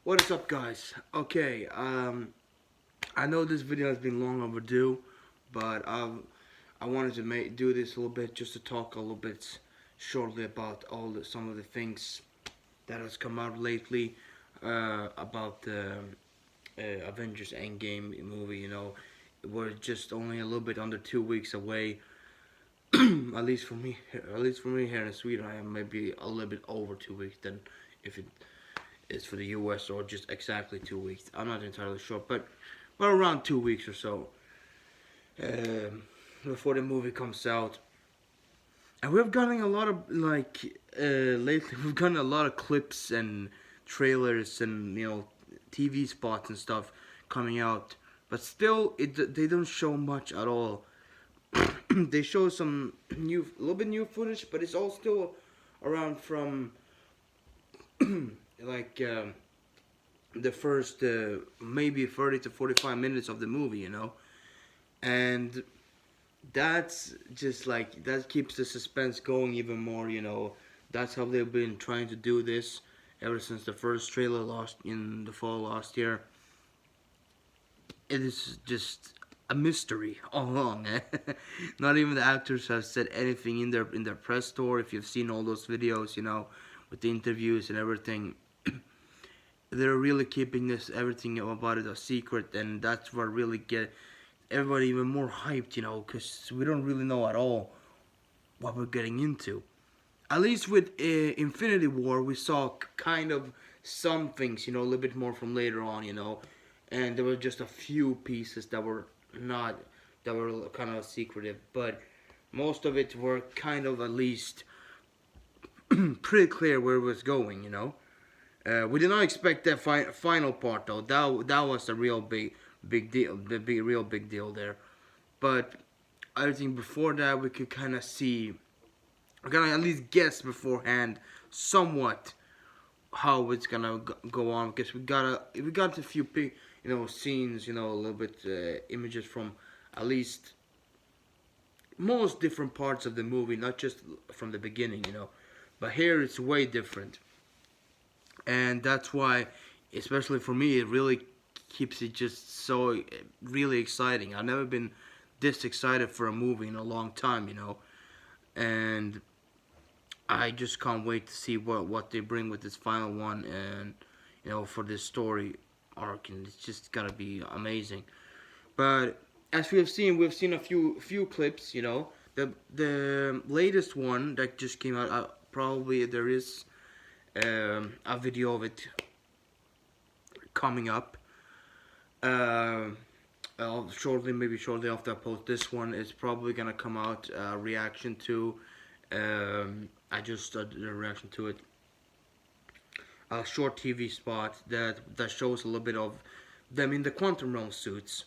What is up, guys? Okay, I know this video has been long overdue, but I wanted to do this a little bit just to talk a little bit shortly about some of the things that has come out lately about the Avengers Endgame movie. We're just only a little bit under 2 weeks away. At least for me here in Sweden, I am maybe a little bit over 2 weeks than if it is for the US, or just exactly 2 weeks. I'm not entirely sure, but around 2 weeks or so um, before the movie comes out. And we've gotten a lot of lately. We've gotten a lot of clips and trailers and TV spots and stuff coming out, but still, they don't show much at all. They show some a little bit new footage, but it's all still around from like the first maybe 30 to 45 minutes of the movie. And that's just like that keeps the suspense going even more. That's how they've been trying to do this ever since the first trailer lost in the fall last year. It is just a mystery all along. Not even the actors have said anything in their press tour. If you've seen all those videos, with the interviews and everything, they're really keeping this everything about it a secret, and that's what really get everybody even more hyped, because we don't really know at all what we're getting into. At least with Infinity War, we saw kind of some things, a little bit more from later on. And there were just a few pieces that were not, that were kind of secretive, but most of it were kind of at least pretty clear where it was going. We did not expect that final part though. That was a real big deal, real big deal there. But everything before that, we could kind of see, we kind of at least guess beforehand somewhat how it's gonna go on, because we got a few big scenes, a little bit images from at least most different parts of the movie, not just from the beginning. But here it's way different, and that's why, especially for me, it really keeps it just so really exciting. I've never been this excited for a movie in a long time. And I just can't wait to see what they bring with this final one, and for this story arc, and it's just gotta be amazing. But as we've seen a few clips. The latest one that just came out. Probably there is a video of it coming up. Maybe shortly after I post this one, it's probably gonna come out. Reaction to. I just did a reaction to it. A short TV spot that shows a little bit of them in the quantum realm suits,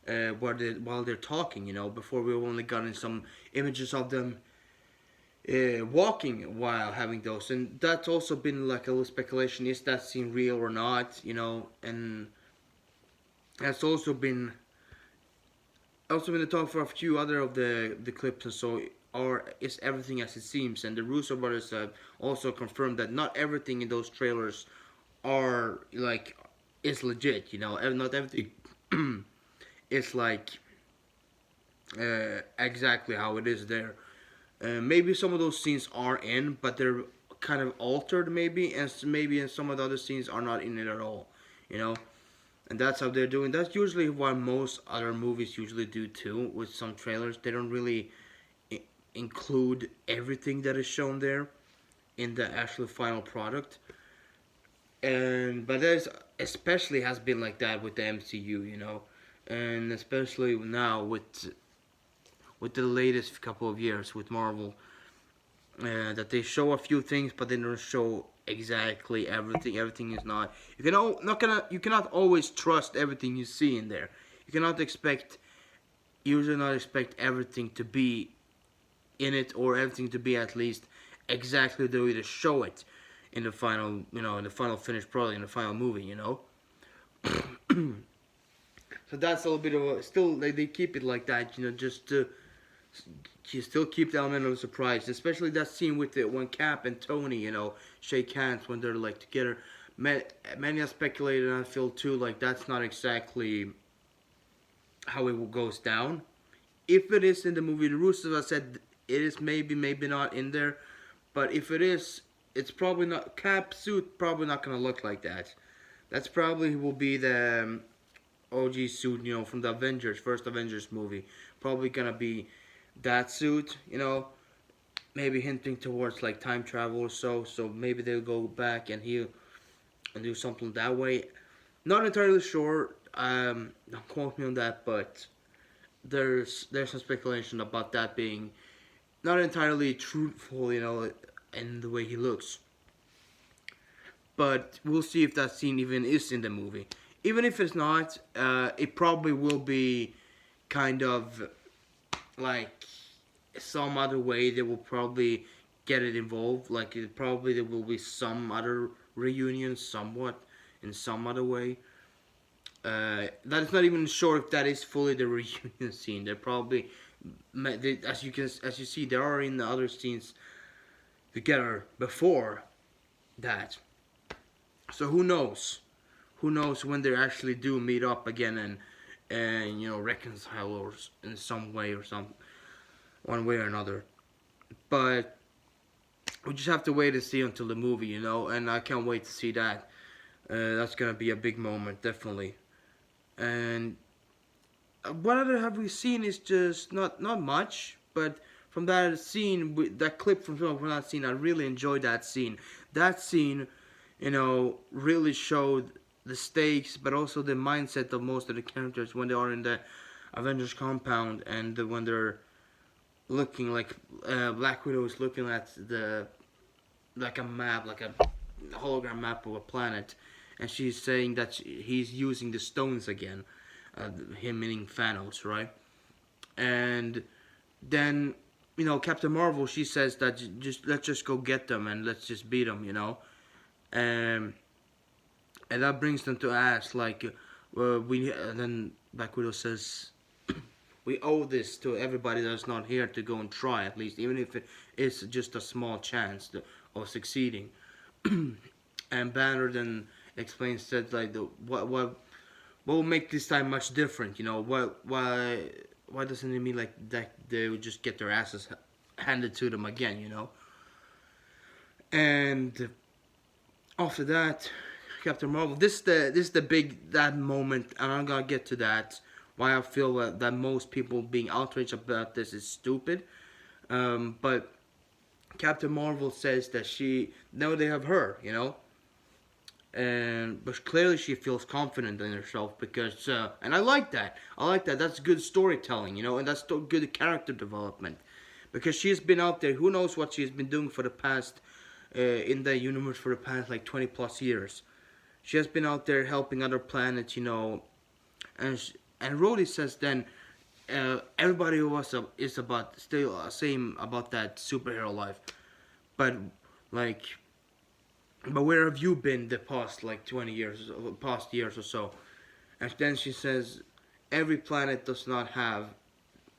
while they're talking. Before we've only gotten some images of them walking while having those, and that's also been like a little speculation. Is that scene real or not? And that's also been the talk for a few other of the clips, and so is everything as it seems. And the Russo brothers have also confirmed that not everything in those trailers is legit. Not everything is exactly how it is there. Maybe some of those scenes are in, but they're kind of altered, maybe, and maybe in some of the other scenes are not in it at all. And that's how they're doing. That's usually what most other movies usually do too. With some trailers, they don't really include everything that is shown there in the actual final product. But there's especially has been like that with the MCU. And especially now with the latest couple of years with Marvel, that they show a few things, but they don't show exactly everything. Everything is not. You cannot always trust everything you see in there. You cannot expect. Usually not expect everything to be in it, or everything to be at least exactly the way they show it in the final, in the final finished product, in the final movie. So that's a little bit of a, still they keep it like that, just to you still keep the element of surprise, especially that scene with when Cap and Tony, shake hands when they're together. Many have speculated, and I feel too like that's not exactly how it goes down. If it is in the movie, the Russos have said it is maybe not in there, but if it is, it's probably not. Cap suit probably not gonna look like that. That's probably will be the OG suit, from the Avengers, first Avengers movie. Probably gonna be that suit, maybe hinting towards like time travel or so. So maybe they'll go back and heal and do something that way. Not entirely sure. Don't quote me on that, but there's some speculation about that being not entirely truthful, in the way he looks. But we'll see if that scene even is in the movie. Even if it's not, it probably will be kind of like some other way they will probably get it involved. Like probably there will be some other reunion, somewhat in some other way. That is not even sure if that is fully the reunion scene. They're probably, as you see, there are in the other scenes together before that. So who knows? Who knows when they actually do meet up again and reconcile or in some way or some one way or another. But we just have to wait and see until the movie, and I can't wait to see that. That's gonna be a big moment, definitely. And what other have we seen is just not much, but from that scene, that clip from that scene, I really enjoyed that scene. That scene, really showed the stakes, but also the mindset of most of the characters when they are in the Avengers compound and when they're looking like Black Widow is looking at like a map, like a hologram map of a planet, and she's saying that he's using the stones again, him meaning Thanos, right? And then Captain Marvel, she says that let's just go get them and let's just beat them, and that brings them to ask like, and then Black Widow says, we owe this to everybody that's not here to go and try at least, even if it is just a small chance of succeeding. And Banner then explains that like what will make this time much different, why doesn't it mean like that they would just get their asses handed to them again, And after that, Captain Marvel. This is the big that moment, and I'm gonna get to that. Why I feel that most people being outraged about this is stupid. But Captain Marvel says that now they have her, but clearly she feels confident in herself because, and I like that. I like that. That's good storytelling, and that's good character development, because she's been out there. Who knows what she's been doing for the past, in the universe for the past like 20 plus years. She has been out there helping other planets, and Rhodey says then, everybody is about still same about that superhero life, but like. But where have you been the past like 20 years, past years or so? And then she says, every planet does not have,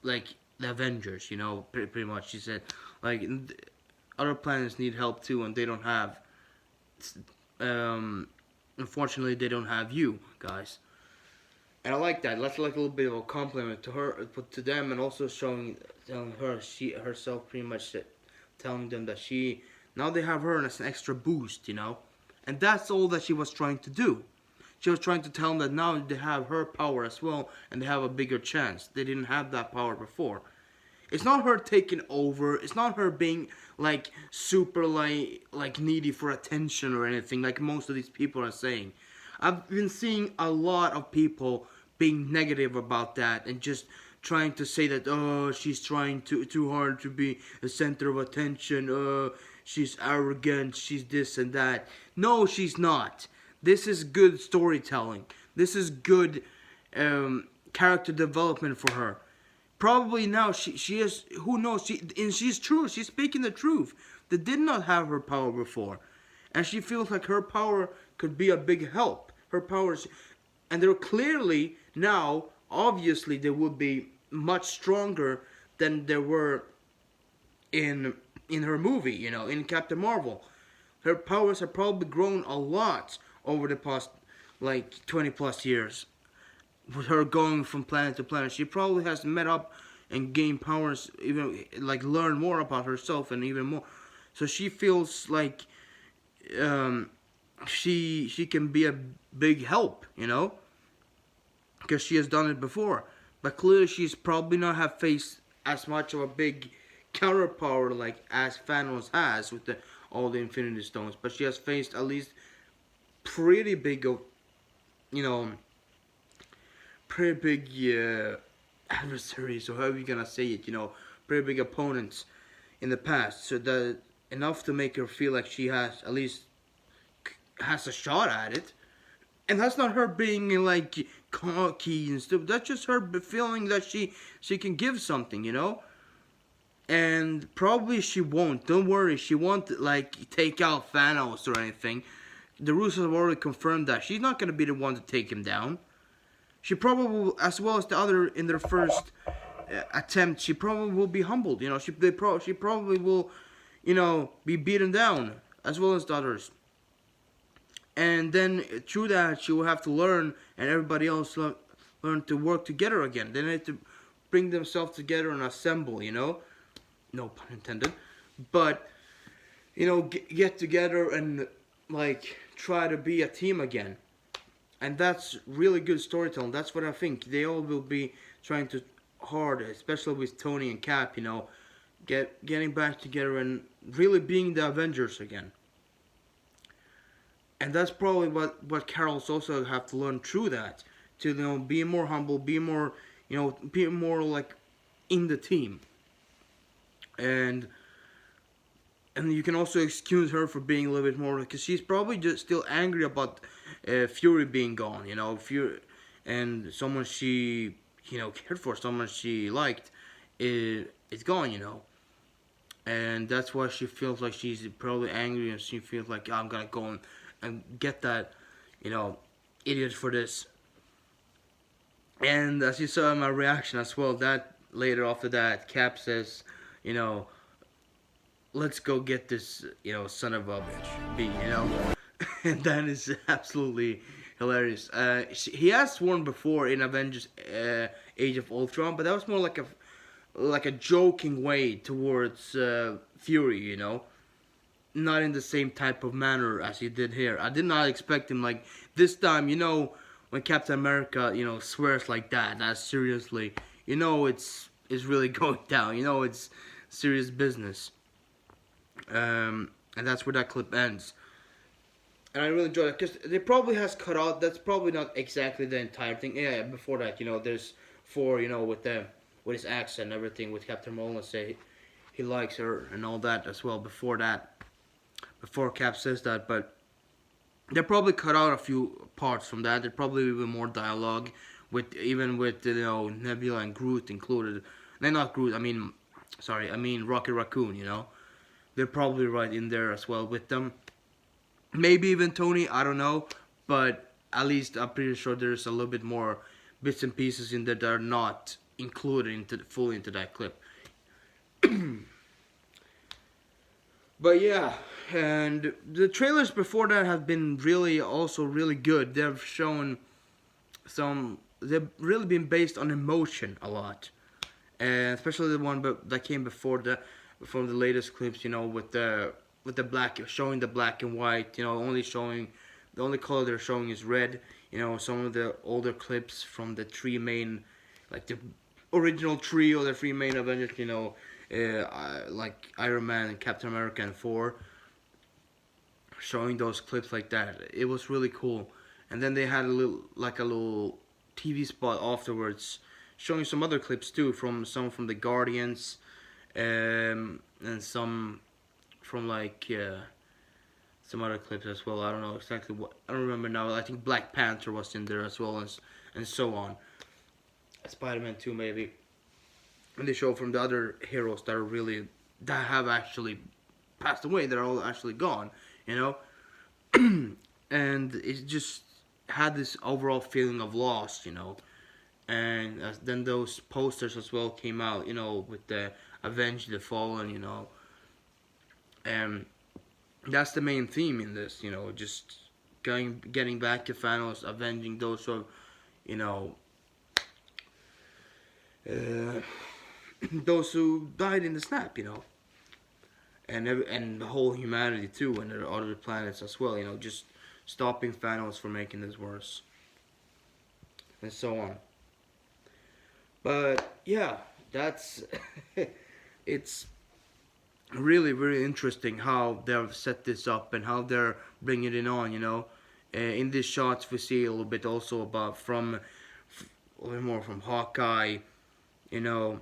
like, the Avengers, pretty much. She said, like, other planets need help too, and they don't have, unfortunately, they don't have you, guys. And I like that. That's like a little bit of a compliment to her, to them, and also telling her, she herself pretty much telling them that now they have her as an extra boost, And that's all that she was trying to do. She was trying to tell them that now they have her power as well, and they have a bigger chance. They didn't have that power before. It's not her taking over. It's not her being, like, super, like needy for attention or anything, like most of these people are saying. I've been seeing a lot of people being negative about that and just trying to say that, oh, she's trying too hard to be the center of attention, she's arrogant, she's this and that. No, she's not. This is good storytelling. This is good character development for her. Probably now she is, who knows, and she's true. She's speaking the truth. They did not have her power before. And she feels like her power could be a big help. Her powers, and they're clearly now, obviously, they would be much stronger than they were in her movie, in Captain Marvel. Her powers have probably grown a lot over the past like 20 plus years. With her going from planet to planet, she probably has met up and gained powers, even like learn more about herself and even more. So she feels like um, she can be a big help, you know, because she has done it before. But clearly, she's probably not have faced as much of a big counter power like as Thanos has with all the Infinity Stones. But she has faced at least pretty big, you know, pretty big adversaries, or however you're gonna say it, you know, pretty big opponents in the past. So that enough to make her feel like she has at least has a shot at it. And that's not her being like cocky and stuff. That's just her feeling that she can give something, you know. And probably she won't. Don't worry, she won't like take out Thanos or anything. The Russos have already confirmed that she's not gonna be the one to take him down. She probably, as well as the other in their first attempt, she probably will be humbled. You know, she probably will, you know, be beaten down as well as the others. And then through that, she will have to learn, and everybody else learn to work together again. They need to bring themselves together and assemble. You know, no pun intended, but you know, get together and like try to be a team again. And that's really good storytelling. That's what I think. They all will be trying to hard, especially with Tony and Cap. You know, getting back together and really being the Avengers again. And that's probably what Carol's also have to learn through that, to you know be more humble, be more you know be more like in the team. And you can also excuse her for being a little bit more, because she's probably just still angry about Fury being gone. You know, Fury and someone she you know cared for, someone she liked, is gone. You know, and that's why she feels like she's probably angry, and she feels like, oh, I'm gonna go and get that, you know, idiot for this. And as you saw in my reaction as well, that later after that, Cap says, you know, let's go get this, you know, son of a bitch, B, you know, and that is absolutely hilarious. He has sworn before in Avengers Age of Ultron, but that was more like a joking way towards Fury, you know, not in the same type of manner as he did here. I did not expect him like this time, you know, when Captain America, you know, swears like that seriously, you know, it's really going down, you know, it's serious business. And that's where that clip ends. And I really enjoyed it because they probably has cut out. That's probably not exactly the entire thing. Yeah, before that, you know, there's four, you know, with his accent and everything, with Captain Mullen say he likes her and all that as well. Before that, before Cap says that, but they probably cut out a few parts from that. There probably even more dialogue with you know Nebula and Groot included. No, not Groot. I mean Rocket Raccoon. You know, they're probably right in there as well with them. Maybe even Tony. I don't know, but at least I'm pretty sure there's a little bit more bits and pieces in there that are not included fully into that clip. But yeah, and the trailers before that have been really also really good. They've shown they've really been based on emotion a lot, and especially the one that came before the latest clips. You know, with the black, showing the black and white. You know, only showing the only color they're showing is red. You know, some of the older clips from the three main, like the original trio, the three main Avengers. You know, like Iron Man and Captain America and Thor, showing those clips like that. It was really cool. And then they had a little TV spot afterwards, showing some other clips too, from the Guardians, and some from like some other clips as well. I don't know exactly what. I don't remember now. I think Black Panther was in there as well, and so on. Spider-Man 2 maybe. And they show from the other heroes that have actually passed away. They're all actually gone, you know. And it just had this overall feeling of loss, you know. And then those posters as well came out, you know, with the Avenge the Fallen, you know. And that's the main theme in this, you know, just getting back to Thanos, avenging those who have, you know, uh, those who died in the snap, you know, and the whole humanity too, and the other planets as well, you know, just stopping Thanos from making this worse, and so on. But yeah, that's it's really really interesting how they've set this up and how they're bringing it on. You know, in these shots we see a little bit also about from a little more from Hawkeye. You know,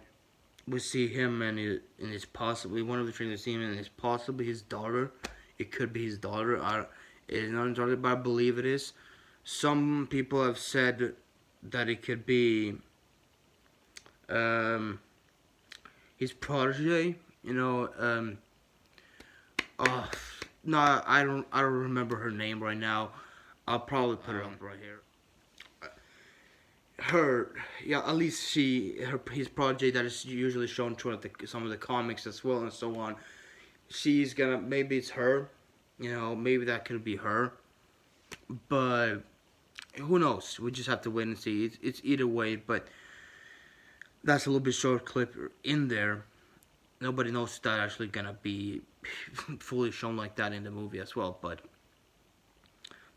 we see him and his possibly one of the trailers see him and it's possibly his daughter. It could be his daughter. It is not entirely, but I believe it is. Some people have said that it could be um, his protege. You know, oh, no, I don't remember her name right now. I'll probably put it up right here. Her, yeah, at least his protege that is usually shown throughout some of the comics as well and so on. She's gonna, maybe it's her, you know, maybe that could be her, but who knows? We just have to wait and see. It's either way, but that's a little bit short clip in there. Nobody knows that actually gonna be fully shown like that in the movie as well, but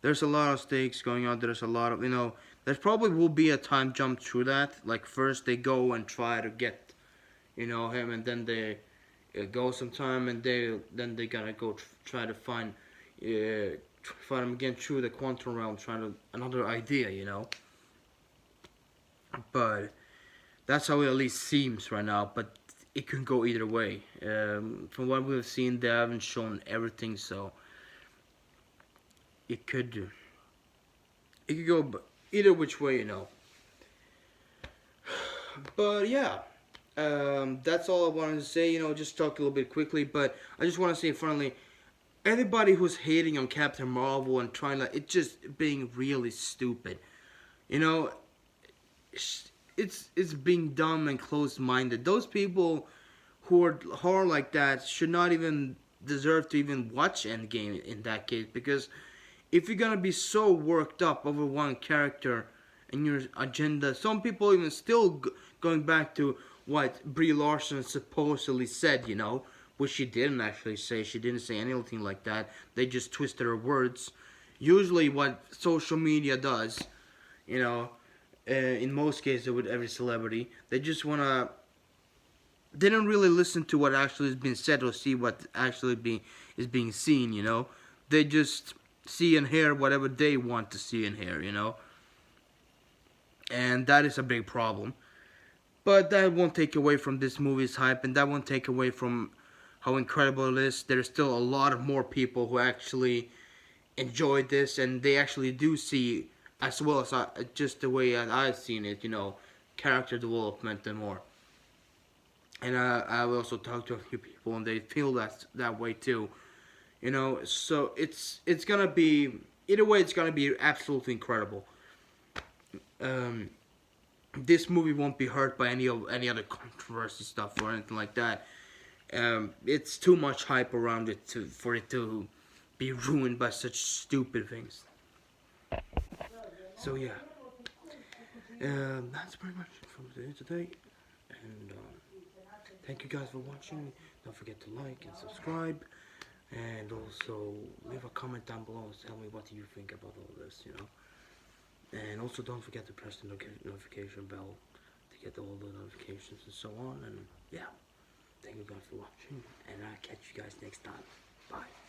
there's a lot of stakes going on. There's a lot of, you know, there probably will be a time jump through that. Like first they go and try to get, you know, him, and then they go some time, and they gotta go try to find him again through the quantum realm, trying to another idea, you know. But that's how it at least seems right now. But it can go either way. From what we've seen, they haven't shown everything, so it could go either which way, you know. But yeah, that's all I wanted to say. You know, just talk a little bit quickly, but I just want to say finally, everybody who's hating on Captain Marvel and trying to, it's just being really stupid. You know, it's being dumb and closed-minded. Those people who are horror like that should not even deserve to even watch Endgame in that case, because if you're gonna be so worked up over one character and your agenda, some people even still going back to what Brie Larson supposedly said, you know, which she didn't actually say. She didn't say anything like that. They just twisted her words. Usually, what social media does, you know, in most cases with every celebrity, they just wanna. They don't really listen to what actually is being said or see what actually is being seen. You know, they just see and hear whatever they want to see and hear. You know, and that is a big problem. But that won't take away from this movie's hype, and that won't take away from how incredible it is. There's still a lot of more people who actually enjoyed this, and they actually do see, as well as just the way I've seen it, you know, character development and more. And I've also talked to a few people, and they feel that way too. You know, so it's gonna be either way. It's gonna be absolutely incredible. Um, this movie won't be hurt by any other controversy stuff or anything like that. It's too much hype around it for it to be ruined by such stupid things. So yeah, that's pretty much it from today. And thank you guys for watching. Don't forget to like and subscribe, and also leave a comment down below and tell me what you think about all this. You know. And also don't forget to press the notification bell to get all the notifications and so on. And yeah, thank you guys for watching, and I'll catch you guys next time. Bye.